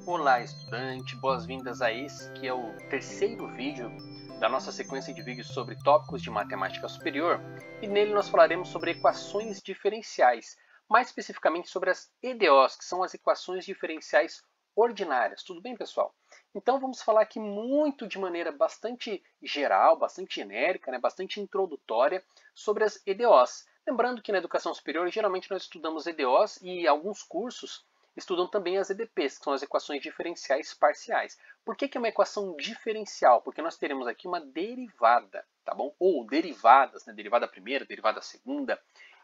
Olá, estudante, boas-vindas a esse que é o terceiro vídeo da nossa sequência de vídeos sobre tópicos de matemática superior, e nele nós falaremos sobre equações diferenciais, mais especificamente sobre as EDOs, que são as equações diferenciais ordinárias. Tudo bem, pessoal? Então vamos falar aqui muito de maneira bastante geral, bastante genérica, bastante introdutória sobre as EDOs. Lembrando que na educação superior geralmente nós estudamos EDOs e alguns cursos estudam também as EDPs, que são as equações diferenciais parciais. Por que é uma equação diferencial? Porque nós teremos aqui uma derivada, tá bom? Ou derivadas, derivada primeira, derivada segunda.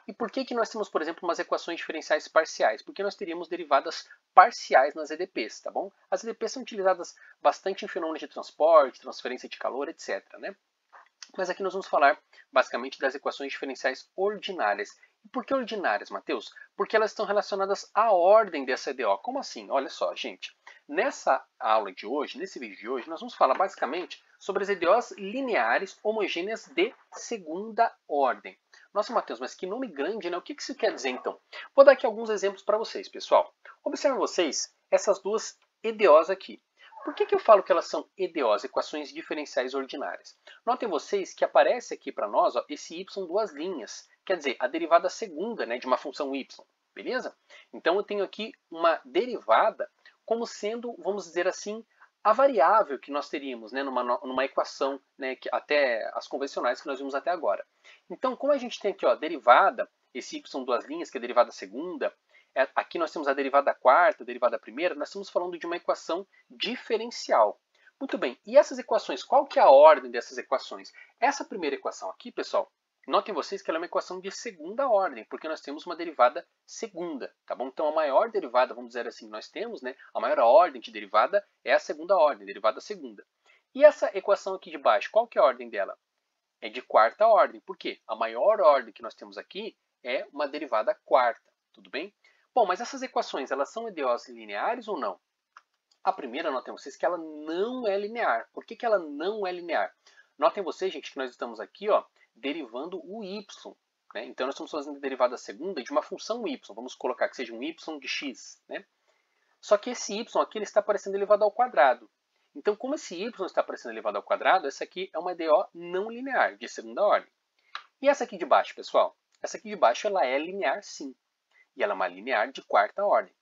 E por que nós temos, por exemplo, umas equações diferenciais parciais? Porque nós teríamos derivadas parciais nas EDPs, tá bom? As EDPs são utilizadas bastante em fenômenos de transporte, transferência de calor, etc, Mas aqui nós vamos falar basicamente das equações diferenciais ordinárias. E por que ordinárias, Matheus? Porque elas estão relacionadas à ordem dessa EDO. Como assim? Olha só, gente. Nessa aula de hoje, nesse vídeo de hoje, nós vamos falar basicamente sobre as EDOs lineares homogêneas de segunda ordem. Nossa, Matheus, mas que nome grande, né? O que isso quer dizer, então? Vou dar aqui alguns exemplos para vocês, pessoal. Observem vocês essas duas EDOs aqui. Por que eu falo que elas são EDOs, equações diferenciais ordinárias? Notem vocês que aparece aqui para nós esse y duas linhas, quer dizer, a derivada segunda de uma função y, beleza? Então eu tenho aqui uma derivada como sendo, vamos dizer assim, a variável que nós teríamos numa equação, que até as convencionais que nós vimos até agora. Então, como a gente tem aqui a derivada, esse y duas linhas, que é a derivada segunda, aqui nós temos a derivada quarta, a derivada primeira, nós estamos falando de uma equação diferencial. Muito bem, e essas equações, qual que é a ordem dessas equações? Essa primeira equação aqui, pessoal, notem vocês que ela é uma equação de segunda ordem, porque nós temos uma derivada segunda, tá bom? Então a maior derivada, vamos dizer assim, que nós temos, a maior ordem de derivada é a segunda ordem, derivada segunda. E essa equação aqui de baixo, qual que é a ordem dela? É de quarta ordem, por quê? A maior ordem que nós temos aqui é uma derivada quarta, tudo bem? Bom, mas essas equações, elas são EDOs lineares ou não? A primeira, notem vocês que ela não é linear. Por que ela não é linear? Notem vocês, gente, que nós estamos aqui derivando o y. Então, nós estamos fazendo a derivada segunda de uma função y. Vamos colocar que seja um y de x. Só que esse y aqui ele está aparecendo elevado ao quadrado. Então, como esse y está aparecendo elevado ao quadrado, essa aqui é uma EDO não linear, de segunda ordem. E essa aqui de baixo, pessoal? Essa aqui de baixo ela é linear, sim. E ela é uma linear de quarta ordem.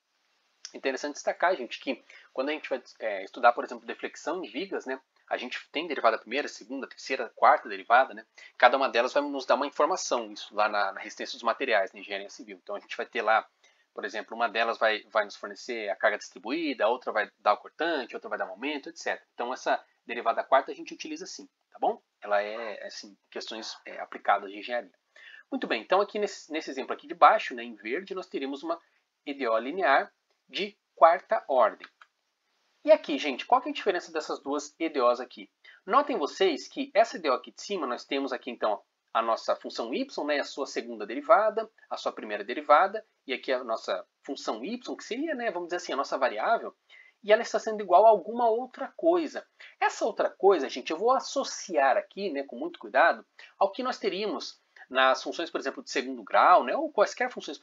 Interessante destacar, gente, que quando a gente vai estudar, por exemplo, deflexão em vigas, a gente tem derivada primeira, segunda, terceira, quarta derivada, Cada uma delas vai nos dar uma informação, isso lá na resistência dos materiais, na engenharia civil. Então a gente vai ter lá, por exemplo, uma delas vai nos fornecer a carga distribuída, a outra vai dar o cortante, a outra vai dar momento, etc. Então essa derivada quarta a gente utiliza assim, tá bom? Ela é, assim, questões aplicadas de engenharia. Muito bem, então aqui nesse exemplo aqui de baixo, em verde, nós teríamos uma EDO linear de quarta ordem. E aqui, gente, qual que é a diferença dessas duas EDOs aqui? Notem vocês que essa EDO aqui de cima, nós temos aqui então a nossa função y, a sua segunda derivada, a sua primeira derivada, e aqui a nossa função y, que seria, vamos dizer assim, a nossa variável, e ela está sendo igual a alguma outra coisa. Essa outra coisa, gente, eu vou associar aqui, com muito cuidado, ao que nós teríamos nas funções, por exemplo, de segundo grau, ou quaisquer funções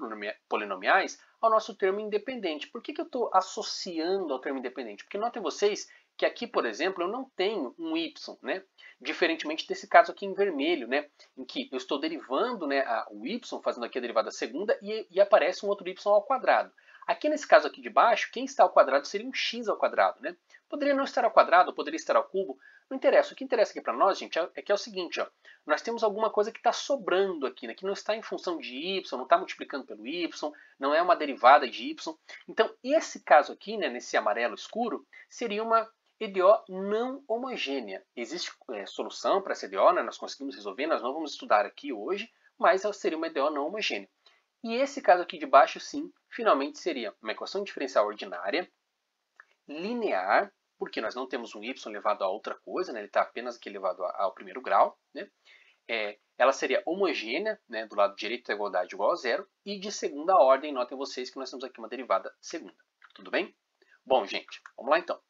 polinomiais, ao nosso termo independente. Por que eu estou associando ao termo independente? Porque notem vocês que aqui, por exemplo, eu não tenho um y, diferentemente desse caso aqui em vermelho, em que eu estou derivando o y, fazendo aqui a derivada segunda, e aparece um outro y ao quadrado. Aqui nesse caso aqui de baixo, quem está ao quadrado seria um x ao quadrado. Poderia não estar ao quadrado, poderia estar ao cubo, não interessa. O que interessa aqui para nós, gente, é que é o seguinte, nós temos alguma coisa que está sobrando aqui, que não está em função de y, não está multiplicando pelo y, não é uma derivada de y. Então, esse caso aqui, nesse amarelo escuro, seria uma EDO não homogênea. Existe solução para essa EDO, nós conseguimos resolver, nós não vamos estudar aqui hoje, mas ela seria uma EDO não homogênea. E esse caso aqui de baixo, sim, finalmente seria uma equação diferencial ordinária, linear, porque nós não temos um y elevado a outra coisa, ele está apenas aqui elevado ao primeiro grau. Ela seria homogênea, do lado direito da igualdade igual a zero, e de segunda ordem, notem vocês que nós temos aqui uma derivada segunda. Tudo bem? Bom, gente, vamos lá então.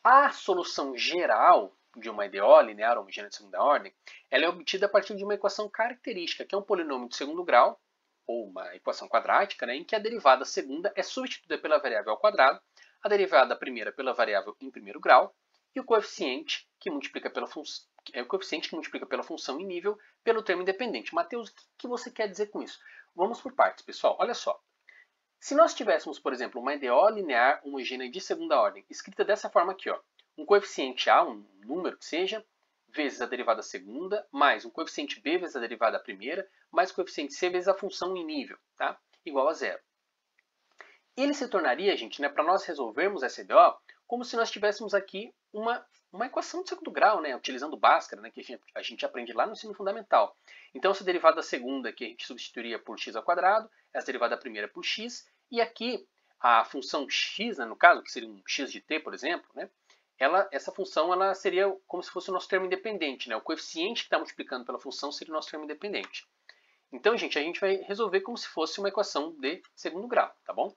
A solução geral de uma EDO, linear homogênea de segunda ordem, ela é obtida a partir de uma equação característica, que é um polinômio de segundo grau, ou uma equação quadrática, em que a derivada segunda é substituída pela variável ao quadrado, a derivada primeira pela variável em primeiro grau e o coeficiente que multiplica pela função em nível pelo termo independente. Mateus, o que você quer dizer com isso? Vamos por partes, pessoal. Olha só. Se nós tivéssemos, por exemplo, uma EDO linear homogênea de segunda ordem, escrita dessa forma aqui, ó, um coeficiente A, um número que seja, vezes a derivada segunda, mais um coeficiente B vezes a derivada primeira, mais o coeficiente C vezes a função em nível, tá? Igual a zero. Ele se tornaria, gente, né, para nós resolvermos essa EDO, como se nós tivéssemos aqui uma equação de segundo grau, né, utilizando Bhaskara, né, que a gente aprende lá no ensino fundamental. Então, essa derivada segunda que a gente substituiria por x ao quadrado, essa derivada primeira por x, e aqui a função x, né, no caso, que seria um x de t, por exemplo, né, essa função ela seria como se fosse o nosso termo independente, né, o coeficiente que está multiplicando pela função seria o nosso termo independente. Então, gente, a gente vai resolver como se fosse uma equação de segundo grau, tá bom?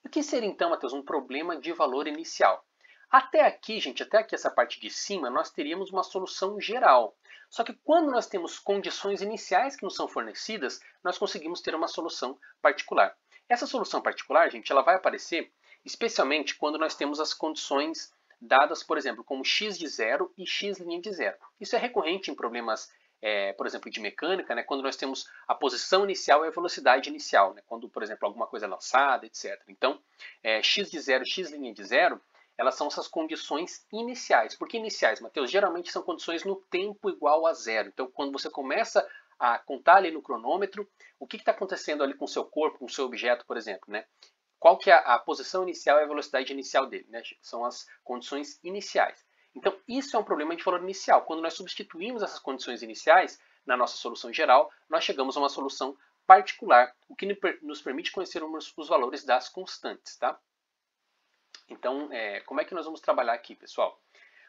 E o que seria então, Matheus, um problema de valor inicial? Até aqui, gente, até aqui essa parte de cima, nós teríamos uma solução geral. Só que quando nós temos condições iniciais que nos são fornecidas, nós conseguim' ter uma solução particular. Essa solução particular, gente, ela vai aparecer especialmente quando nós temos as condições dadas, por exemplo, como x de zero e x' de zero. Isso é recorrente em problemas, por exemplo, de mecânica, né, quando nós temos a posição inicial e a velocidade inicial, né, quando, por exemplo, alguma coisa é lançada, etc. Então, x de zero e x' de zero, elas são essas condições iniciais. Por que iniciais, Matheus? Geralmente são condições no tempo igual a zero. Então, quando você começa a contar ali no cronômetro, o que está acontecendo ali com o seu corpo, com o seu objeto, por exemplo, né? Qual que é a posição inicial e a velocidade inicial dele, né? São as condições iniciais. Então, isso é um problema de valor inicial. Quando nós substituímos essas condições iniciais na nossa solução geral, nós chegamos a uma solução particular, o que nos permite conhecer os valores das constantes, tá? Então, como é que nós vamos trabalhar aqui, pessoal?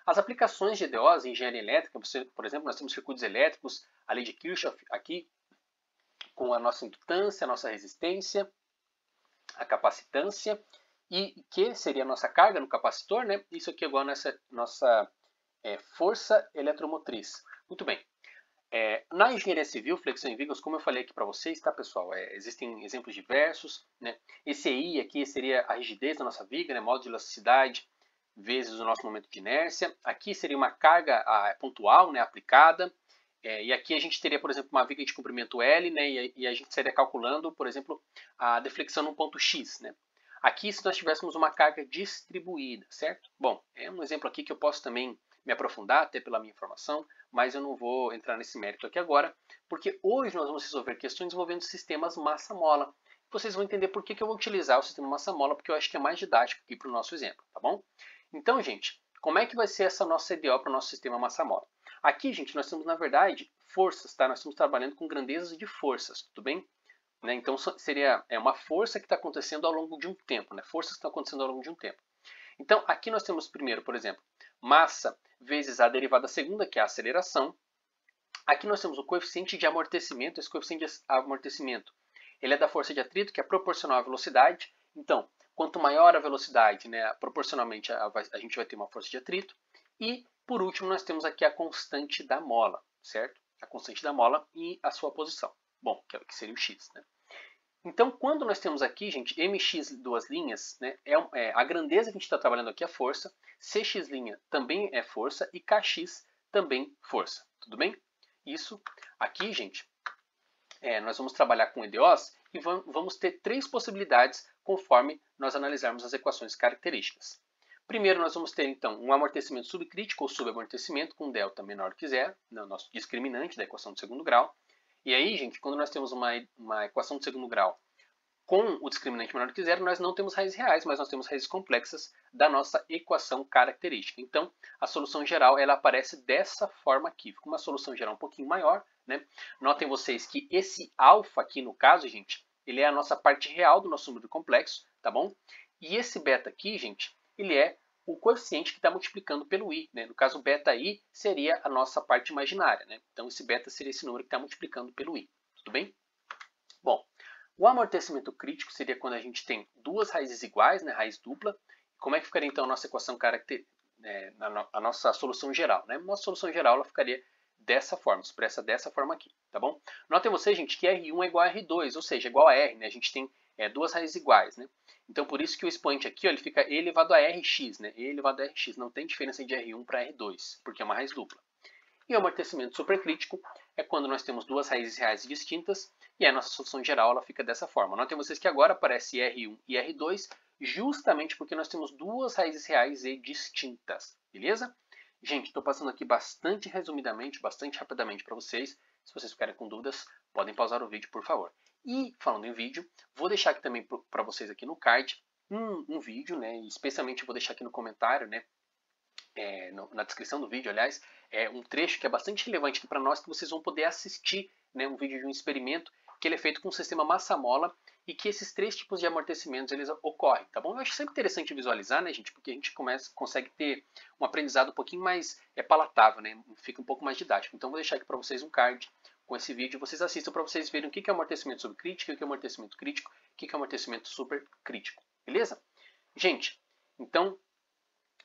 As aplicações de EDOs em engenharia elétrica, por exemplo, nós temos circuitos elétricos, a lei de Kirchhoff aqui, com a nossa indutância, a nossa resistência, a capacitância, e que seria a nossa carga no capacitor, né? Isso aqui é igual a nossa força eletromotriz. Muito bem. Na engenharia civil, flexão em vírgulas, como eu falei aqui para vocês, tá, pessoal? Existem exemplos diversos, né? Esse EI aqui seria a rigidez da nossa viga, né? Modo de elasticidade vezes o nosso momento de inércia. Aqui seria uma carga pontual, né? Aplicada. E aqui a gente teria, por exemplo, uma viga de comprimento L, né? E a gente estaria calculando, por exemplo, a deflexão num ponto X, né? Aqui, se nós tivéssemos uma carga distribuída, certo? Bom, é um exemplo aqui que eu posso também me aprofundar, até pela minha informação, mas eu não vou entrar nesse mérito aqui agora, porque hoje nós vamos resolver questões envolvendo sistemas massa-mola. Vocês vão entender por que eu vou utilizar o sistema massa-mola, porque eu acho que é mais didático aqui para o nosso exemplo, tá bom? Então, gente, como é que vai ser essa nossa EDO para o nosso sistema massa-mola? Aqui, gente, nós temos, na verdade, forças, tá? Nós estamos trabalhando com grandezas de forças, tudo bem? Né? Então, seria uma força que está acontecendo ao longo de um tempo, né? Forças que estão acontecendo ao longo de um tempo. Então, aqui nós temos primeiro, por exemplo, massa vezes a derivada segunda, que é a aceleração. Aqui nós temos o coeficiente de amortecimento. Esse coeficiente de amortecimento ele é da força de atrito, que é proporcional à velocidade. Então, quanto maior a velocidade, né, proporcionalmente a gente vai ter uma força de atrito. E, por último, nós temos aqui a constante da mola, certo? A constante da mola e a sua posição. Bom, que seria o x, né? Então, quando nós temos aqui, gente, mx duas linhas, né, a grandeza que a gente está trabalhando aqui é força, cx' também é força e kx também força, tudo bem? Isso aqui, gente, nós vamos trabalhar com EDOs e vamos ter três possibilidades conforme nós analisarmos as equações características. Primeiro, nós vamos ter, então, um amortecimento subcrítico ou subamortecimento com delta menor que zero, no nosso discriminante da equação de segundo grau. E aí, gente, quando nós temos uma equação de segundo grau com o discriminante menor que zero, nós não temos raízes reais, mas nós temos raízes complexas da nossa equação característica. Então, a solução geral ela aparece dessa forma aqui. Fica uma solução geral um pouquinho maior, né? Notem vocês que esse alfa aqui, no caso, gente, ele é a nossa parte real do nosso número complexo, tá bom? E esse beta aqui, gente, ele é o coeficiente que está multiplicando pelo i, né? No caso, beta i seria a nossa parte imaginária, né? Então, esse beta seria esse número que está multiplicando pelo i, tudo bem? Bom, o amortecimento crítico seria quando a gente tem duas raízes iguais, né? Raiz dupla. Como é que ficaria, então, a nossa equação a nossa solução geral, né? Nossa solução geral ela ficaria dessa forma, expressa dessa forma aqui, tá bom? Notem vocês, gente, que R1 é igual a R2, ou seja, igual a R, né? A gente tem duas raízes iguais, né? Então, por isso que o expoente aqui, ó, ele fica e elevado a rx, né? E elevado a rx. Não tem diferença de R1 para R2, porque é uma raiz dupla. E o amortecimento supercrítico é quando nós temos duas raízes reais distintas e a nossa solução geral ela fica dessa forma. Notem vocês que agora aparece R1 e R2 justamente porque nós temos duas raízes reais e distintas, beleza? Gente, estou passando aqui bastante resumidamente, bastante rapidamente para vocês. Se vocês ficarem com dúvidas, podem pausar o vídeo, por favor. E, falando em vídeo, vou deixar aqui também para vocês aqui no card um vídeo, né? Especialmente vou deixar aqui no comentário, né? Na descrição do vídeo, aliás, um trecho que é bastante relevante para nós, que vocês vão poder assistir, né, um vídeo de um experimento que ele é feito com o sistema massa-mola e que esses três tipos de amortecimentos eles ocorrem, tá bom? Eu acho sempre interessante visualizar, né, gente, porque a gente consegue ter um aprendizado um pouquinho mais palatável, né, fica um pouco mais didático. Então, vou deixar aqui para vocês um card com esse vídeo, vocês assistam para vocês verem o que é amortecimento subcrítico, o que é amortecimento crítico, o que é amortecimento supercrítico, beleza? Gente, então,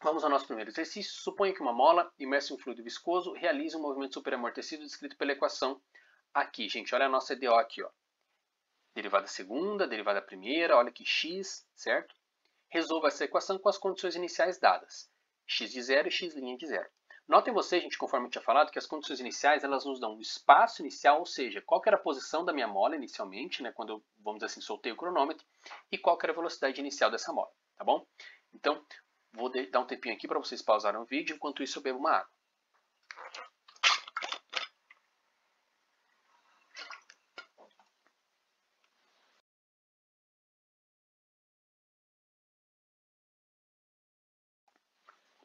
vamos ao nosso primeiro exercício. Suponha que uma mola imersa em um fluido viscoso realize um movimento superamortecido descrito pela equação aqui. Gente, olha a nossa EDO aqui, ó. Derivada segunda, derivada primeira, olha aqui x, certo? Resolva essa equação com as condições iniciais dadas. X de zero e x' de zero. Notem vocês, gente, conforme eu tinha falado, que as condições iniciais elas nos dão o espaço inicial, ou seja, qual que era a posição da minha mola inicialmente, né, quando eu, vamos dizer assim, soltei o cronômetro, e qual que era a velocidade inicial dessa mola, tá bom? Então, vou dar um tempinho aqui para vocês pausarem o vídeo, enquanto isso eu bebo uma água.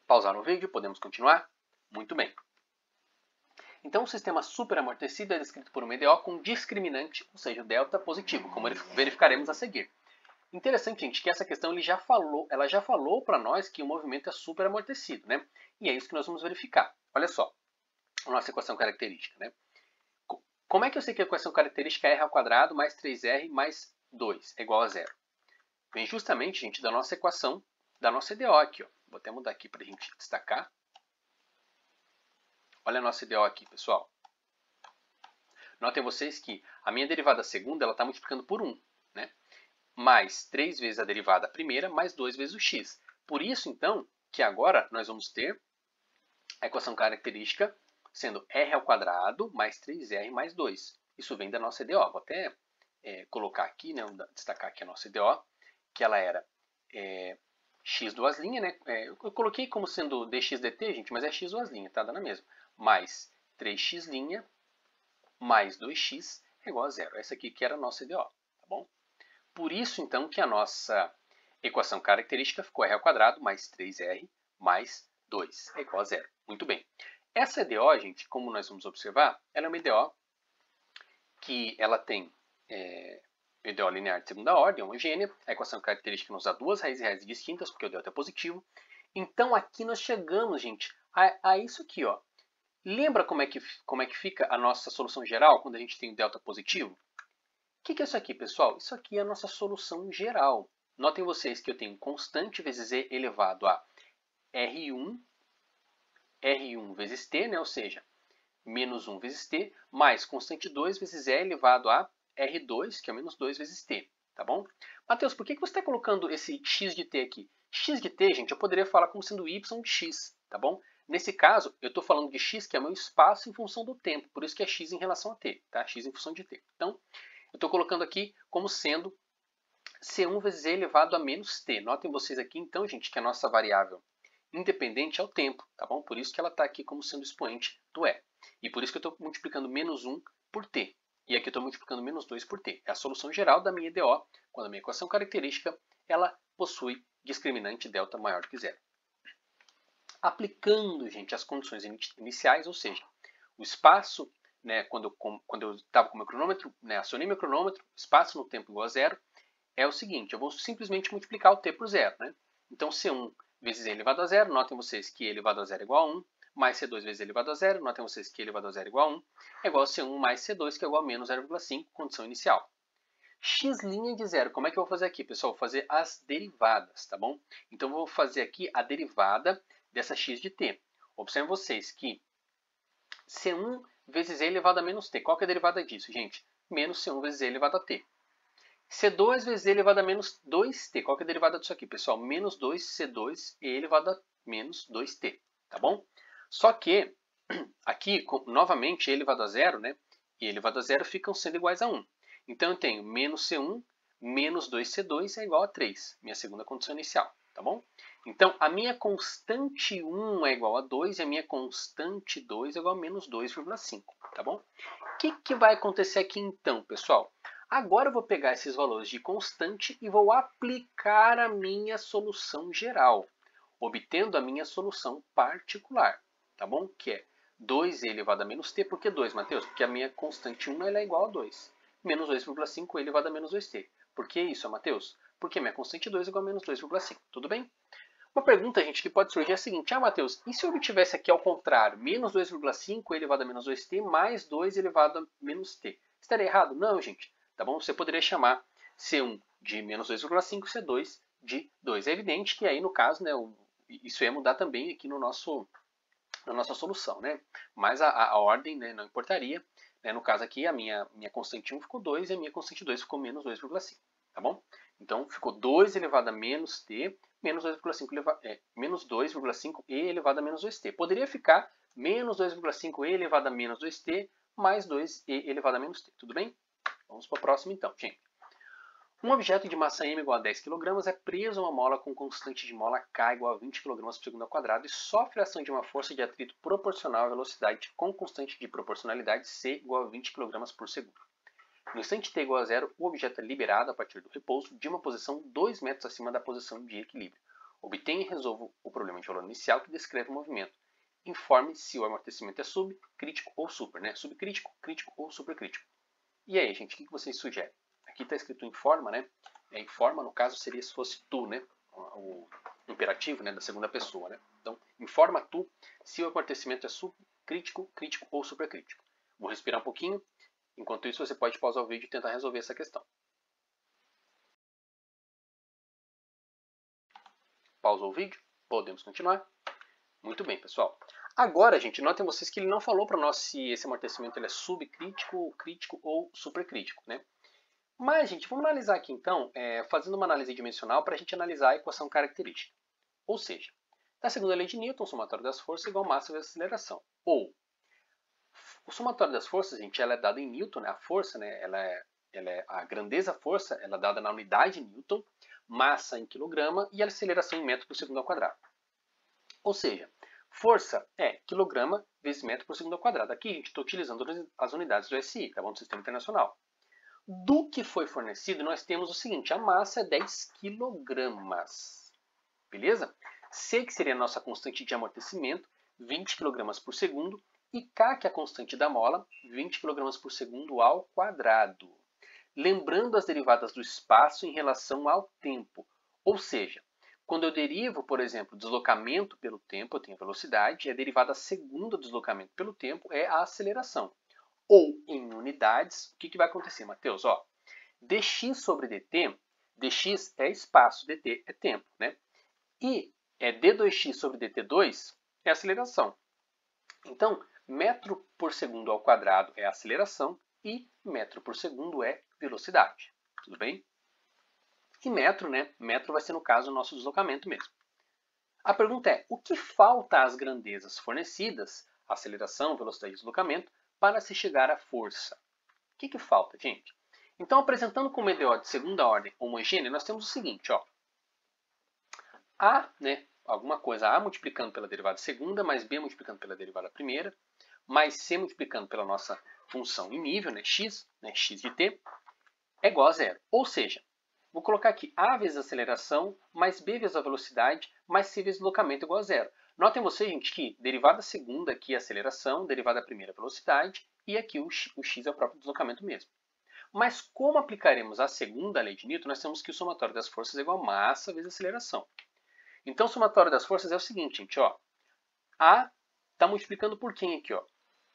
Pausaram o vídeo, podemos continuar? Muito bem. Então, o sistema superamortecido é descrito por uma EDO com discriminante, ou seja, o delta positivo, como verificaremos a seguir. Interessante, gente, que essa questão ela já falou para nós que o movimento é superamortecido, né? E é isso que nós vamos verificar. Olha só, a nossa equação característica, né? Como é que eu sei que a equação característica é r ao quadrado mais 3r mais 2 é igual a zero? Vem justamente, gente, da nossa equação, da nossa EDO aqui, ó. Vou até mudar aqui para a gente destacar. Olha a nossa EDO aqui, pessoal. Notem vocês que a minha derivada segunda está multiplicando por 1, né? Mais 3 vezes a derivada primeira, mais 2 vezes o x. Por isso, então, que agora nós vamos ter a equação característica sendo r ao quadrado mais 3r mais 2. Isso vem da nossa EDO. Vou até colocar aqui, né, destacar aqui a nossa EDO, que ela era x duas linhas, né? Eu coloquei como sendo dx dt, gente, mas é x duas linhas, tá? Dá na mesma. Mais 3x' mais 2x é igual a zero. Essa aqui que era a nossa EDO, tá bom? Por isso, então, que a nossa equação característica ficou r ao quadrado mais 3r mais 2 é igual a zero. Muito bem. Essa EDO, gente, como nós vamos observar, ela é uma EDO que ela tem EDO linear de segunda ordem, homogênea. A equação característica nos dá duas raízes reais distintas, porque o delta é positivo. Então, aqui nós chegamos, gente, a isso aqui, ó. Lembra como é que fica a nossa solução geral quando a gente tem o delta positivo? O que é isso aqui, pessoal? Isso aqui é a nossa solução geral. Notem vocês que eu tenho constante vezes e elevado a R1 vezes t, né? Ou seja, menos 1 vezes t, mais constante 2 vezes e elevado a R2, que é menos 2 vezes t, tá bom? Matheus, por que você está colocando esse x de t aqui? X de t, gente, eu poderia falar como sendo y de x, tá bom? Nesse caso, eu estou falando de x, que é meu espaço em função do tempo, por isso que é x em relação a t, tá? X em função de t. Então, eu estou colocando aqui como sendo C1 vezes e elevado a menos t. Notem vocês aqui, então, gente, que a nossa variável independente é o tempo, tá bom? Por isso que ela está aqui como sendo expoente do e. E por isso que eu estou multiplicando menos 1 por t. E aqui eu estou multiplicando menos 2 por t. É a solução geral da minha EDO, quando a minha equação característica ela possui discriminante delta maior do que zero. Aplicando, gente, as condições iniciais, ou seja, o espaço, né, quando eu estava com o meu cronômetro, né, acionei meu cronômetro, espaço no tempo igual a zero, é o seguinte, eu vou simplesmente multiplicar o t por zero. Né? Então, C1 vezes e elevado a zero, notem vocês que e elevado a zero é igual a 1, mais C2 vezes e elevado a zero, notem vocês que e elevado a zero é igual a 1, é igual a C1 mais C2, que é igual a menos 0,5, condição inicial. X' de zero, como é que eu vou fazer aqui, pessoal? Vou fazer as derivadas, tá bom? Então, eu vou fazer aqui a derivada dessa x de t. Observem vocês que C1 vezes e elevado a menos t. Qual que é a derivada disso, gente? Menos C1 vezes e elevado a t. C2 vezes E elevado a menos 2t. Qual que é a derivada disso aqui, pessoal? Menos 2C2 E elevado a menos 2t, tá bom? Só que, aqui, novamente, E elevado a zero, né? E elevado a zero ficam sendo iguais a 1. Então, eu tenho menos C1 menos 2C2 é igual a 3, minha segunda condição inicial, tá bom? Então, a minha constante 1 é igual a 2 e a minha constante 2 é igual a menos 2,5, tá bom? O que vai acontecer aqui então, pessoal? Agora eu vou pegar esses valores de constante e vou aplicar a minha solução geral, obtendo a minha solução particular, tá bom? Que é 2e elevado a menos t. Por que 2, Matheus? Porque a minha constante 1 ela é igual a 2. Menos 2,5 elevado a menos 2t. Por que isso, Matheus? Porque minha constante 2 é igual a menos 2,5. Tudo bem? Uma pergunta, gente, que pode surgir é a seguinte. Matheus, e se eu obtivesse aqui ao contrário? Menos 2,5 elevado a menos 2t mais 2 elevado a menos t. Estaria errado? Não, gente. Tá bom? Você poderia chamar C1 de menos 2,5 e C2 de 2. É evidente que aí, no caso, né, isso ia mudar também aqui na nossa solução, né? Mas a ordem, né, não importaria. Né? No caso aqui, a minha constante 1 ficou 2 e a minha constante 2 ficou menos 2,5. Tá bom? Então, ficou 2 elevado a menos t, menos 2,5 e elevado a menos 2t. Poderia ficar menos 2,5 e elevado a menos 2t mais 2e elevado a menos t. Tudo bem? Vamos para o próximo então, gente. Um objeto de massa m igual a 10 kg é preso a uma mola com constante de mola k igual a 20 kg por segundo ao quadrado e sofre a ação de uma força de atrito proporcional à velocidade com constante de proporcionalidade c igual a 20 kg por segundo. No instante t igual a zero, o objeto é liberado a partir do repouso de uma posição 2 metros acima da posição de equilíbrio. Obtenha e resolva o problema de valor inicial que descreve o movimento. Informe se o amortecimento é subcrítico ou super, né? Subcrítico, crítico ou supercrítico. E aí, gente, o que vocês sugerem? Aqui está escrito informa, né? Informa, no caso, seria se fosse tu, né? O imperativo, né? Da segunda pessoa, né? Então, informa tu se o amortecimento é subcrítico, crítico ou supercrítico. Vou respirar um pouquinho. Enquanto isso, você pode pausar o vídeo e tentar resolver essa questão. Pausou o vídeo? Podemos continuar? Muito bem, pessoal. Agora, gente, notem vocês que ele não falou para nós se esse amortecimento ele é subcrítico, crítico ou supercrítico, né? Mas, gente, vamos analisar aqui então, fazendo uma análise dimensional para a gente analisar a equação característica. Ou seja, na segunda lei de Newton, o somatório das forças é igual a massa vezes aceleração. Ou, o somatório das forças, gente, ela é dada em Newton, né? A força, né? A grandeza força, ela é dada na unidade Newton, massa em quilograma e a aceleração em metro por segundo ao quadrado. Ou seja, força é quilograma vezes metro por segundo ao quadrado. Aqui, gente, estou utilizando as unidades do SI, tá bom? Do Sistema Internacional. Do que foi fornecido, nós temos o seguinte, a massa é 10 quilogramas. Beleza? C, que seria a nossa constante de amortecimento, 20 kg por segundo, e K, que é a constante da mola, 20 kg por segundo ao quadrado. Lembrando as derivadas do espaço em relação ao tempo. Ou seja, quando eu derivo, por exemplo, deslocamento pelo tempo, eu tenho a velocidade, e a derivada segunda do deslocamento pelo tempo é a aceleração. Ou em unidades, o que vai acontecer, Matheus? Ó, dx sobre dt, dx é espaço, dt é tempo, né? E d2x sobre dt2 é aceleração. Então, metro por segundo ao quadrado é aceleração e metro por segundo é velocidade. Tudo bem? E metro, né? Metro vai ser, no caso, o nosso deslocamento mesmo. A pergunta é, o que falta às grandezas fornecidas, aceleração, velocidade e deslocamento, para se chegar à força? O que falta, gente? Então, apresentando como EDO de segunda ordem homogênea, nós temos o seguinte, ó. A, né, alguma coisa A multiplicando pela derivada segunda, mais B multiplicando pela derivada primeira, mais C multiplicando pela nossa função em nível, né, x de t, é igual a zero. Ou seja, vou colocar aqui A vezes a aceleração, mais B vezes a velocidade, mais C vezes deslocamento igual a zero. Notem vocês, gente, que derivada segunda aqui é aceleração, derivada primeira é velocidade, e aqui o x é o próprio deslocamento mesmo. Mas como aplicaremos a segunda lei de Newton, nós temos que o somatório das forças é igual a massa vezes aceleração. Então o somatório das forças é o seguinte, gente, ó. A está multiplicando por quem aqui, ó?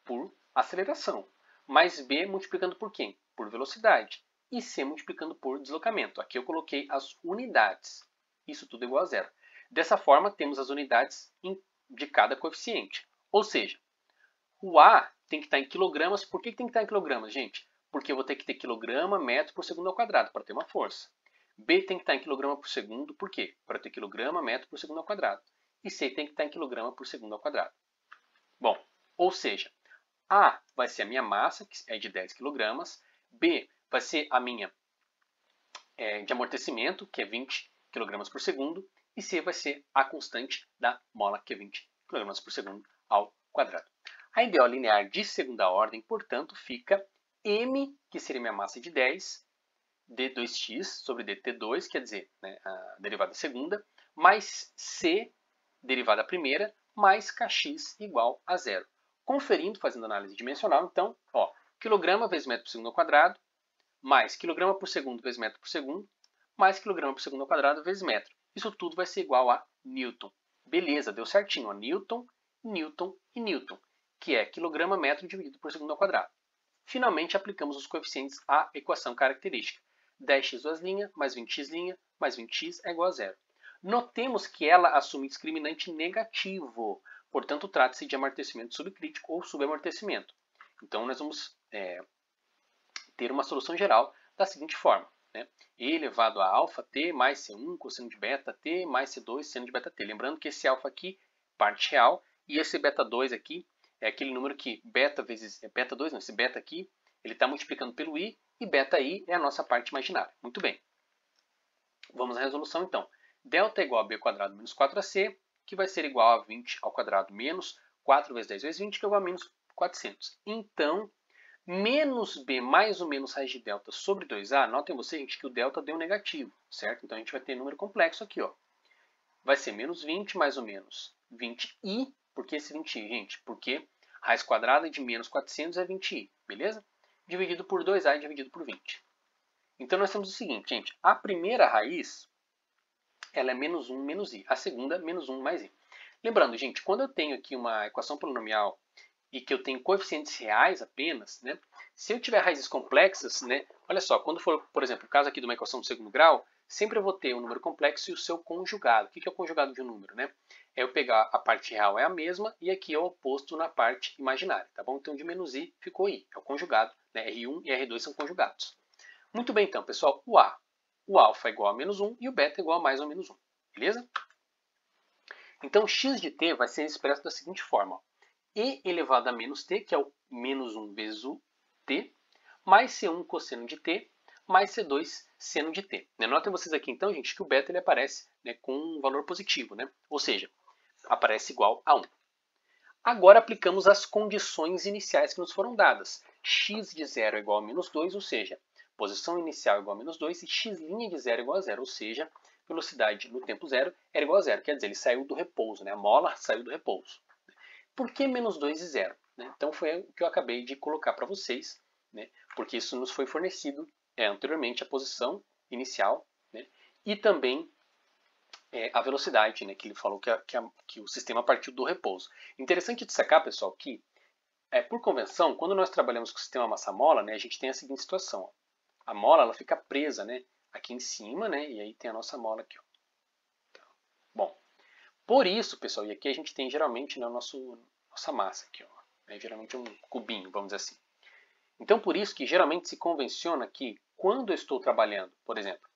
Por aceleração. Mais B multiplicando por quem? Por velocidade. E C multiplicando por deslocamento. Aqui eu coloquei as unidades. Isso tudo é igual a zero. Dessa forma, temos as unidades de cada coeficiente. Ou seja, o A tem que estar em quilogramas. Por que tem que estar em quilogramas, gente? porque eu vou ter que ter quilograma, metro por segundo ao quadrado para ter uma força. B tem que estar em quilograma por segundo, por quê? Para ter quilograma, metro por segundo ao quadrado. E C tem que estar em quilograma por segundo ao quadrado. Bom, ou seja, A vai ser a minha massa, que é de 10 kg. B vai ser a minha de amortecimento, que é 20 kg por segundo. E C vai ser a constante da mola, que é 20 kg por segundo ao quadrado. A IDO linear de segunda ordem, portanto, fica M, que seria minha massa de 10, d2x sobre dt2, quer dizer, né, a derivada segunda, mais C, derivada primeira, mais kx igual a zero. Conferindo, fazendo análise dimensional, então, quilograma vezes metro por segundo ao quadrado, mais quilograma por segundo vezes metro por segundo, mais quilograma por segundo ao quadrado vezes metro. Isso tudo vai ser igual a Newton. Beleza, deu certinho. Ó. Newton, Newton e Newton, que é quilograma metro dividido por segundo ao quadrado. Finalmente, aplicamos os coeficientes à equação característica. 10x2' mais 20x' mais 20x é igual a zero. Notemos que ela assume discriminante negativo. Portanto, trata-se de amortecimento subcrítico ou subamortecimento. Então, nós vamos ter uma solução geral da seguinte forma. Né? E elevado a alfa t mais C1 cosseno de beta t mais C2 seno de beta t. Lembrando que esse alfa aqui, parte real, e esse beta 2 aqui, é aquele número que beta vezes beta 2, não, esse beta aqui, ele está multiplicando pelo i, e beta i é a nossa parte imaginária. Muito bem. Vamos à resolução então. Delta é igual a b quadrado menos 4ac, que vai ser igual a 20 ao quadrado menos 4 vezes 10 vezes 20, que é igual a menos 400. Então, menos b mais ou menos raiz de delta sobre 2a, notem vocês, gente, que o delta deu negativo, certo? Então, a gente vai ter número complexo aqui, ó. Vai ser menos 20 mais ou menos 20i. Por que esse 20i, gente? Porque raiz quadrada de menos 400 é 20i, beleza? Dividido por 2a e dividido por 20. Então, nós temos o seguinte, gente. A primeira raiz, ela é menos 1 menos i. A segunda, menos 1 mais i. Lembrando, gente, quando eu tenho aqui uma equação polinomial e que eu tenho coeficientes reais apenas, né? Se eu tiver raízes complexas, né? Olha só, quando for, por exemplo, o caso aqui de uma equação do segundo grau, sempre eu vou ter um número complexo e o seu conjugado. O que é o conjugado de um número, né? É eu pegar a parte real é a mesma e aqui é o oposto na parte imaginária, tá bom? Então de menos i ficou i, é o conjugado, né? R1 e R2 são conjugados. Muito bem, então, pessoal, o alfa é igual a menos 1 e o beta é igual a mais ou menos 1, beleza? Então x de t vai ser expresso da seguinte forma, ó. E elevado a menos t, que é o menos 1 vezes o t, mais C1 cosseno de t, mais C2 seno de t. Notem vocês aqui, então, gente, que o beta ele aparece, né, com um valor positivo, né? Ou seja, aparece igual a 1. Agora aplicamos as condições iniciais que nos foram dadas. X de 0 é igual a menos 2, ou seja, posição inicial é igual a menos 2, e x' de 0 é igual a 0, ou seja, velocidade no tempo zero era igual a 0. Quer dizer, ele saiu do repouso, né? A mola saiu do repouso. Por que menos 2 e 0? Né? Então foi o que eu acabei de colocar para vocês, né? Porque isso nos foi fornecido anteriormente, a posição inicial, né? E também a velocidade, né? Que ele falou que o sistema partiu do repouso. Interessante destacar, pessoal, que por convenção, quando nós trabalhamos com o sistema massa-mola, né, a gente tem a seguinte situação. Ó. A mola ela fica presa, né, aqui em cima, né, e aí tem a nossa mola aqui. Ó. Então, bom, por isso, pessoal, e aqui a gente tem geralmente na nossa massa, aqui, ó, geralmente um cubinho, vamos dizer assim. Então, por isso que geralmente se convenciona que quando eu estou trabalhando, por exemplo,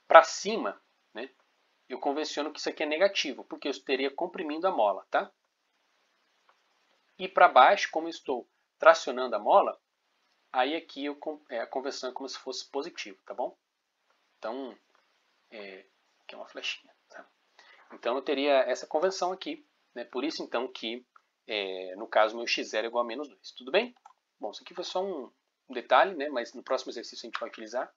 para cima, né, eu convenciono que isso aqui é negativo, porque eu estaria comprimindo a mola, tá? E para baixo, como eu estou tracionando a mola, aí aqui a conversão é como se fosse positivo, tá bom? Então, aqui é uma flechinha. Tá? Então, eu teria essa convenção aqui, né? Por isso, então, que, no caso, meu x0 é igual a menos 2. Tudo bem? Bom, isso aqui foi só um detalhe, né? Mas no próximo exercício a gente vai utilizar.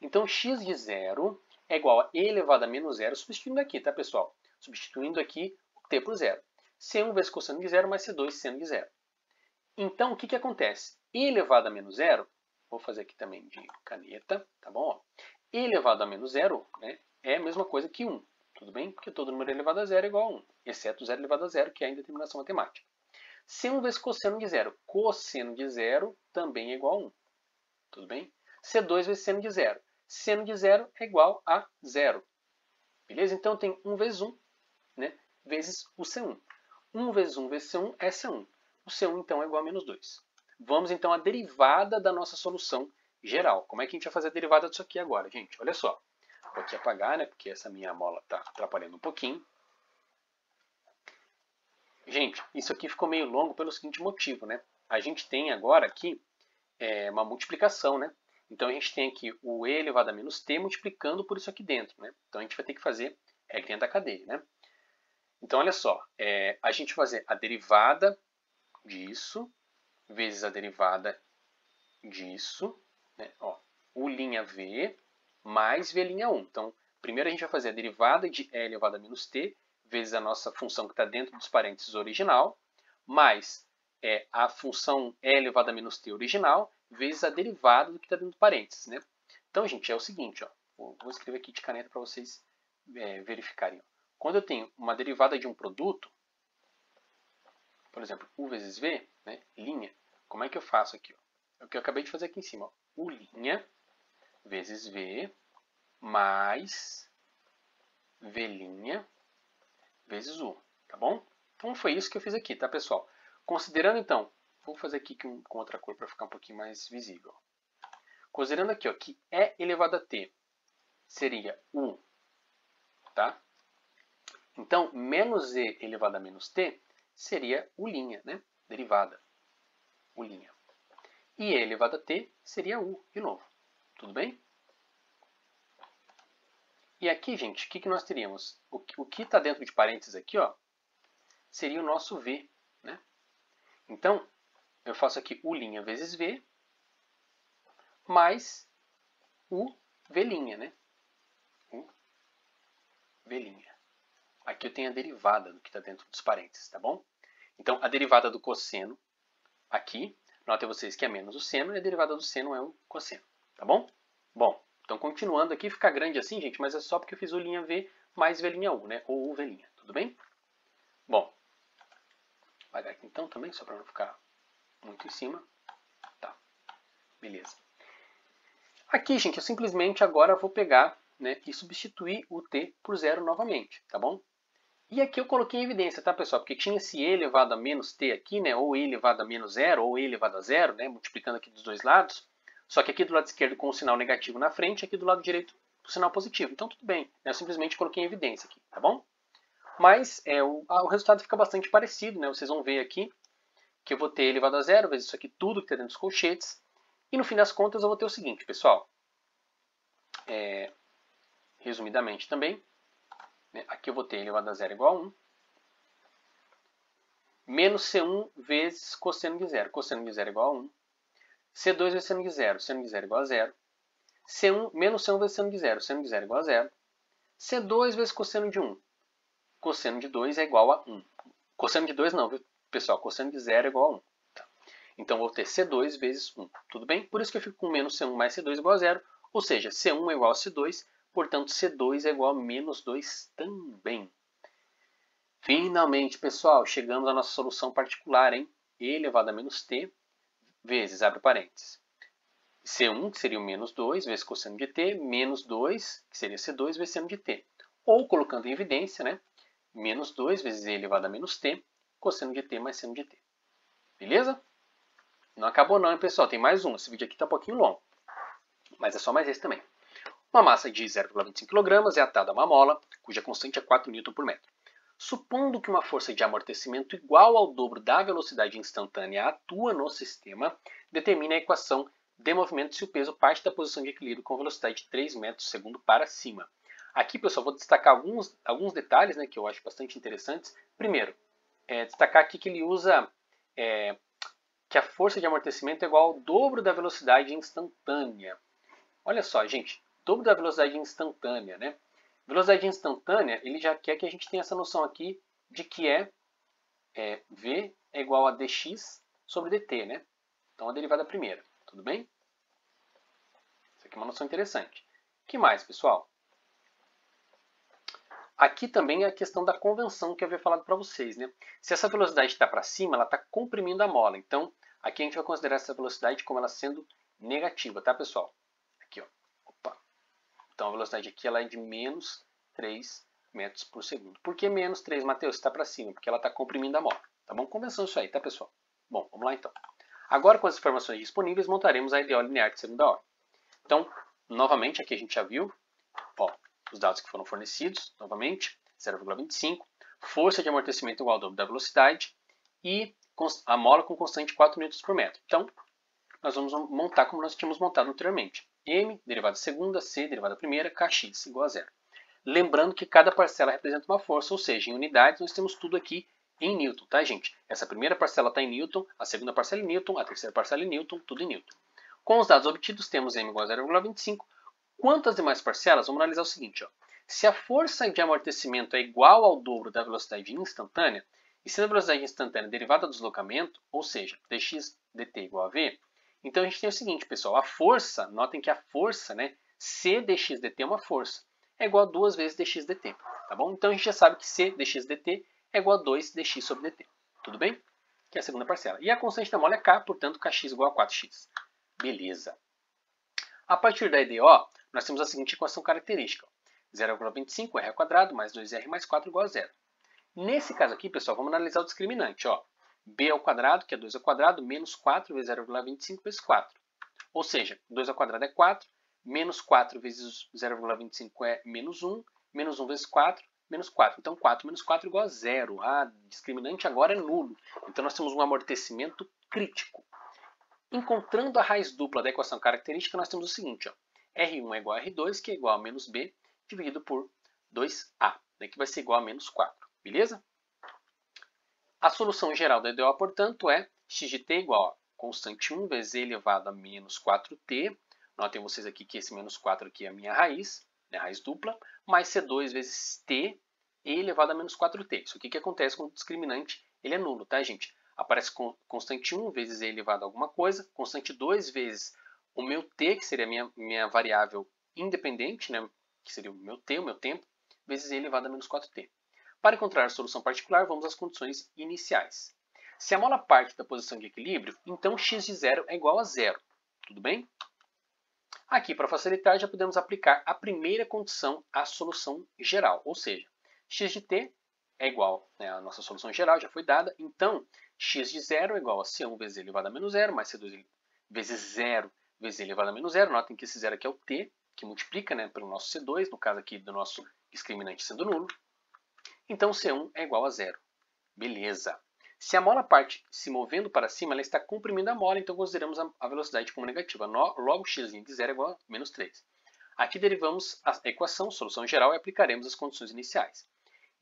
Então, x de 0 é igual a e elevado a menos 0, substituindo aqui, tá, pessoal? Substituindo aqui o t por 0. C1 vezes cosseno de 0 mais C2 seno de 0. Então, o que acontece? E elevado a menos 0, vou fazer aqui também de caneta, tá bom? E elevado a menos 0, né, é a mesma coisa que 1, tudo bem? Porque todo número elevado a 0 é igual a 1, exceto 0 elevado a 0, que é a indeterminação matemática. C1 vezes cosseno de 0. Cosseno de 0 também é igual a 1, tudo bem? C2 vezes seno de 0. Seno de 0 é igual a 0, beleza? Então, tem 1 vezes 1, né, vezes o C1. 1 vezes 1 vezes C1 é C1. O C1, então, é igual a menos 2. vamos então à derivada da nossa solução geral. Como é que a gente vai fazer a derivada disso aqui agora, gente? Olha só. Vou aqui apagar, né? Porque essa minha mola está atrapalhando um pouquinho. Gente, isso aqui ficou meio longo pelo seguinte motivo, né? A gente tem agora aqui uma multiplicação, né? Então a gente tem aqui o e elevado a menos t multiplicando por isso aqui dentro, né? Então a gente vai ter que fazer dentro da cadeia, né? Então olha só, a gente vai fazer a derivada disso vezes a derivada disso, né? Ó, U'(v) mais V'1. Então, primeiro a gente vai fazer a derivada de e elevado a menos t vezes a nossa função que está dentro dos parênteses original, mais a função e elevado a menos t original, vezes a derivada do que está dentro do parênteses, né? Então, gente, é o seguinte, ó, vou escrever aqui de caneta para vocês verificarem. Ó. Quando eu tenho uma derivada de um produto, por exemplo, U vezes V, né, linha, como é que eu faço aqui? Ó? É o que eu acabei de fazer aqui em cima. Ó. U' vezes V mais V' vezes U, tá bom? Então foi isso que eu fiz aqui, tá, pessoal? Considerando então, vou fazer aqui com outra cor para ficar um pouquinho mais visível. Considerando aqui, ó, que E elevado a t seria U, tá? Então, menos E elevado a menos t seria U', né? Derivada. U'. E E elevado a t seria U, de novo. Tudo bem? E aqui, gente, o que nós teríamos? O que está dentro de parênteses aqui, ó, seria o nosso V, né? Então, eu faço aqui U' vezes V mais U V', né? U V'. Aqui eu tenho a derivada do que está dentro dos parênteses, tá bom? Então, a derivada do cosseno aqui, notem vocês que é menos o seno e a derivada do seno é o cosseno, tá bom? Bom, então continuando aqui, fica grande assim, gente, mas é só porque eu fiz U'(v) mais V'(u), né? Ou UV', tudo bem? Bom, vou apagar aqui então também, só para não ficar muito em cima. Tá, beleza. Aqui, gente, eu simplesmente agora vou pegar, né, e substituir o t por zero novamente, tá bom? E aqui eu coloquei em evidência, tá, pessoal? Porque tinha esse e elevado a menos t aqui, né? Ou e elevado a menos zero, ou e elevado a zero, né? Multiplicando aqui dos dois lados. Só que aqui do lado esquerdo com o sinal negativo na frente, aqui do lado direito com o sinal positivo. Então tudo bem, né? Eu simplesmente coloquei em evidência aqui, tá bom? Mas o resultado fica bastante parecido, né? Vocês vão ver aqui que eu vou ter elevado a zero vezes isso aqui tudo que está dentro dos colchetes. E no fim das contas eu vou ter o seguinte, pessoal. Resumidamente também, né? Aqui eu vou ter elevado a zero igual a 1. Menos C1 vezes cosseno de zero. Cosseno de zero é igual a 1. C2 vezes seno de zero. Seno de zero é igual a 0. C1 menos C1 vezes seno de zero. Seno de zero é igual a 0. C2 vezes cosseno de 1. Cosseno de 2 é igual a 1. Cosseno de 2 não, viu, pessoal? Cosseno de 0 é igual a 1. Tá. Então, vou ter C2 vezes 1. Tudo bem? Por isso que eu fico com menos C1 mais C2 igual a 0. Ou seja, C1 é igual a C2. Portanto, C2 é igual a menos 2 também. Finalmente, pessoal, chegamos à nossa solução particular, hein? E elevado a menos t vezes, abre parênteses, C1, que seria o menos 2, vezes cosseno de t, menos 2, que seria C2, vezes seno de t. Ou, colocando em evidência, né? Menos 2 vezes e elevado a menos t, cosseno de t mais seno de t. Beleza? Não acabou não, hein, pessoal? Tem mais um. Esse vídeo aqui está um pouquinho longo. Mas é só mais esse também. Uma massa de 0,25 kg é atada a uma mola, cuja constante é 4 N por metro. Supondo que uma força de amortecimento igual ao dobro da velocidade instantânea atua no sistema, determine a equação de movimento se o peso parte da posição de equilíbrio com velocidade de 3 metros por segundo para cima. Aqui, pessoal, vou destacar alguns detalhes, né, que eu acho bastante interessantes. Primeiro, destacar aqui que ele usa que a força de amortecimento é igual ao dobro da velocidade instantânea. Olha só, gente, dobro da velocidade instantânea, né? Velocidade instantânea, ele já quer que a gente tenha essa noção aqui de que V é igual a dx sobre dt, né? Então, a derivada primeira, tudo bem? Isso aqui é uma noção interessante. O que mais, pessoal? Aqui também é a questão da convenção que eu havia falado para vocês, né? Se essa velocidade está para cima, ela está comprimindo a mola. Então, aqui a gente vai considerar essa velocidade como ela sendo negativa, tá, pessoal? Aqui, ó. Opa. Então, a velocidade aqui ela é de menos 3 metros por segundo. Por que menos 3, Matheus? Está para cima, porque ela está comprimindo a mola. Tá bom? Convenção isso aí, tá, pessoal? Bom, vamos lá então. Agora, com as informações disponíveis, montaremos a EDO linear de segunda ordem. Então, novamente, aqui a gente já viu os dados que foram fornecidos, novamente, 0,25, força de amortecimento igual ao dobro da velocidade e a mola com constante 4 Nm por metro. Então, nós vamos montar como nós tínhamos montado anteriormente. M, derivada segunda, C, derivada primeira, Kx igual a zero. Lembrando que cada parcela representa uma força, ou seja, em unidades nós temos tudo aqui em Newton, tá, gente? Essa primeira parcela está em Newton, a segunda parcela em Newton, a terceira parcela em Newton, tudo em Newton. Com os dados obtidos, temos M igual a 0,25. Quanto às demais parcelas, vamos analisar o seguinte. Se a força de amortecimento é igual ao dobro da velocidade instantânea, e se a velocidade instantânea é derivada do deslocamento, ou seja, dx dt igual a v, então a gente tem o seguinte, pessoal, a força, notem que a força, né, C dx dt é uma força, é igual a 2 vezes dx dt, tá bom? Então a gente já sabe que C dx dt é igual a 2 dx sobre dt, tudo bem? Que é a segunda parcela. E a constante da mola é K, portanto, Kx igual a 4x. Beleza. A partir da EDO, nós temos a seguinte equação característica. 0,25 r ao quadrado mais 2r mais 4 igual a zero. Nesse caso aqui, pessoal, vamos analisar o discriminante. B ao quadrado, que é 2 ao quadrado, menos 4 vezes 0,25 vezes 4. Ou seja, 2 ao quadrado é 4, menos 4 vezes 0,25 é menos 1 vezes 4, menos 4. Então, 4 menos 4 igual a zero. A discriminante agora é nulo. Então, nós temos um amortecimento crítico. Encontrando a raiz dupla da equação característica, nós temos o seguinte. R1 é igual a R2, que é igual a menos B, dividido por 2A, que vai ser igual a menos 4. Beleza? A solução geral da EDO, portanto, é x de t igual a constante 1 vezes e elevado a menos 4t. Notem vocês aqui que esse menos 4 aqui é a minha raiz, né, raiz dupla, mais C2 vezes t e elevado a menos 4t. Isso aqui que acontece com o discriminante, ele é nulo, tá, gente? Aparece constante 1 vezes e elevado a alguma coisa, constante 2 vezes o meu t, que seria a minha variável independente, né, que seria o meu t, o meu tempo, vezes e elevado a menos 4t. Para encontrar a solução particular, vamos às condições iniciais. Se a mola parte da posição de equilíbrio, então x de zero é igual a zero. Tudo bem? Aqui, para facilitar, já podemos aplicar a primeira condição à solução geral, ou seja, x de t é igual, né, a nossa solução geral já foi dada, então x de zero é igual a c1 vezes e elevado a menos zero, mais c2 vezes zero vezes e elevado a menos zero. Notem que esse zero aqui é o t, que multiplica, né, pelo nosso c2, no caso aqui do nosso discriminante sendo nulo. Então, C1 é igual a zero. Beleza. Se a mola parte se movendo para cima, ela está comprimindo a mola, então consideramos a velocidade como negativa. Logo, x de zero é igual a menos 3. Aqui derivamos a equação, solução geral, e aplicaremos as condições iniciais.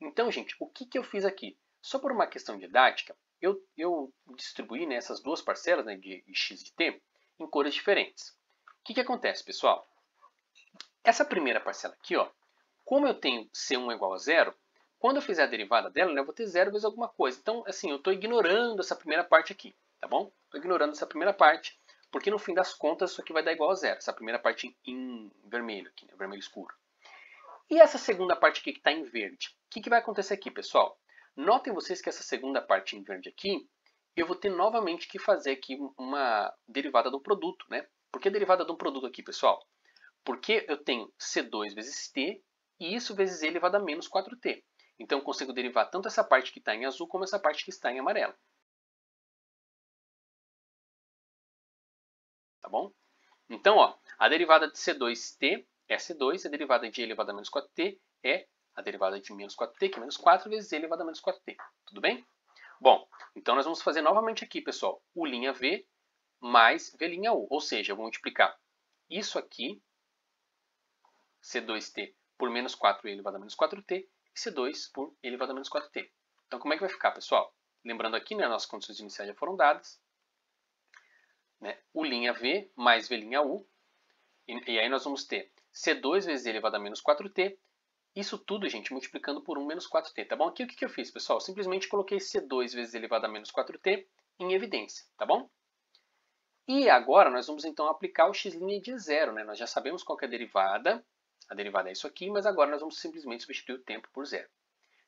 Então, gente, o que eu fiz aqui? Só por uma questão didática, eu distribuí, né, essas duas parcelas, né, de x e t em cores diferentes. O que acontece, pessoal? Essa primeira parcela aqui, como eu tenho C1 igual a zero, quando eu fizer a derivada dela, eu vou ter zero vezes alguma coisa. Então, assim, eu estou ignorando essa primeira parte aqui, tá bom? Estou ignorando essa primeira parte, porque no fim das contas isso aqui vai dar igual a zero. Essa primeira parte em vermelho, aqui, né? Vermelho escuro. E essa segunda parte aqui que está em verde? O que vai acontecer aqui, pessoal? Notem vocês que essa segunda parte em verde aqui, eu vou ter novamente que fazer aqui uma derivada do produto, né? Por que derivada do produto aqui, pessoal? Porque eu tenho C2 vezes t, e isso vezes e elevado a menos 4t. Então, eu consigo derivar tanto essa parte que está em azul, como essa parte que está em amarelo. Tá bom? Então, a derivada de C2t é C2, a derivada de e elevado a menos 4t é a derivada de menos 4t, que é menos 4 vezes e elevado a menos 4t. Tudo bem? Bom, então nós vamos fazer novamente aqui, pessoal, U'(V) mais V'U. Ou seja, eu vou multiplicar isso aqui, C2t, por menos 4e elevado a menos 4t, e C2 por e elevado a menos 4t. Então, como é que vai ficar, pessoal? Lembrando aqui, né, nossas condições iniciais já foram dadas. Né, U'(V) mais V'U. E aí nós vamos ter C2 vezes e elevado a menos 4t. Isso tudo, gente, multiplicando por 1 menos 4t, tá bom? Aqui o que eu fiz, pessoal? Simplesmente coloquei C2 vezes e elevado a menos 4t em evidência, tá bom? E agora nós vamos então aplicar o x' de zero, né? Nós já sabemos qual que é a derivada. A derivada é isso aqui, mas agora nós vamos simplesmente substituir o tempo por zero.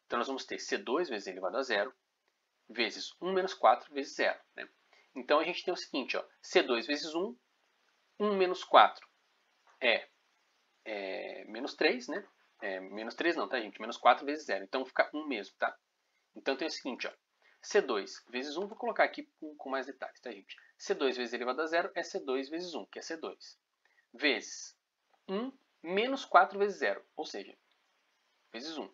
Então nós vamos ter C2 vezes e elevado a zero vezes 1 menos 4 vezes zero. Né? Então a gente tem o seguinte, C2 vezes 1, 1 menos 4 é menos 3, né? Menos 3 não, tá, gente? Menos 4 vezes zero. Então fica 1 mesmo, tá? Então tem o seguinte, C2 vezes 1, vou colocar aqui com mais detalhes, tá, gente? C2 vezes elevado a zero é C2 vezes 1, que é C2. Vezes 1 menos 4 vezes 0, ou seja, vezes 1.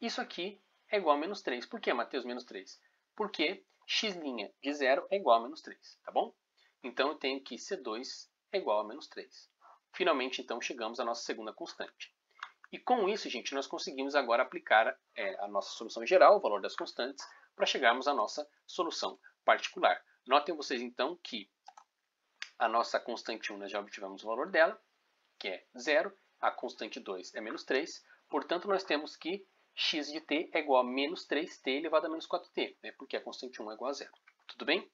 Isso aqui é igual a menos 3. Por que, Mateus, menos 3? Porque x' de 0 é igual a menos 3, tá bom? Então, eu tenho que C2 é igual a menos 3. Finalmente, então, chegamos à nossa segunda constante. E com isso, gente, nós conseguimos agora aplicar a nossa solução geral, o valor das constantes, para chegarmos à nossa solução particular. Notem vocês, então, que a nossa constante 1 nós já obtivemos o valor dela, que é 0. A constante 2 é menos 3. Portanto, nós temos que x de t é igual a menos 3t elevado a menos 4t, né? Porque a constante 1 é igual a 0. Tudo bem?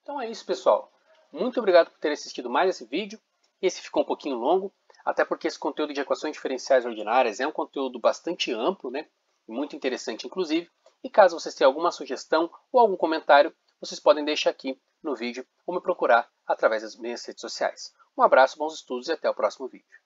Então é isso, pessoal. Muito obrigado por ter assistido mais esse vídeo. Esse ficou um pouquinho longo, até porque esse conteúdo de equações diferenciais ordinárias é um conteúdo bastante amplo, né? Muito interessante, inclusive. E caso vocês tenham alguma sugestão ou algum comentário, vocês podem deixar aqui no vídeo ou me procurar através das minhas redes sociais. Um abraço, bons estudos e até o próximo vídeo.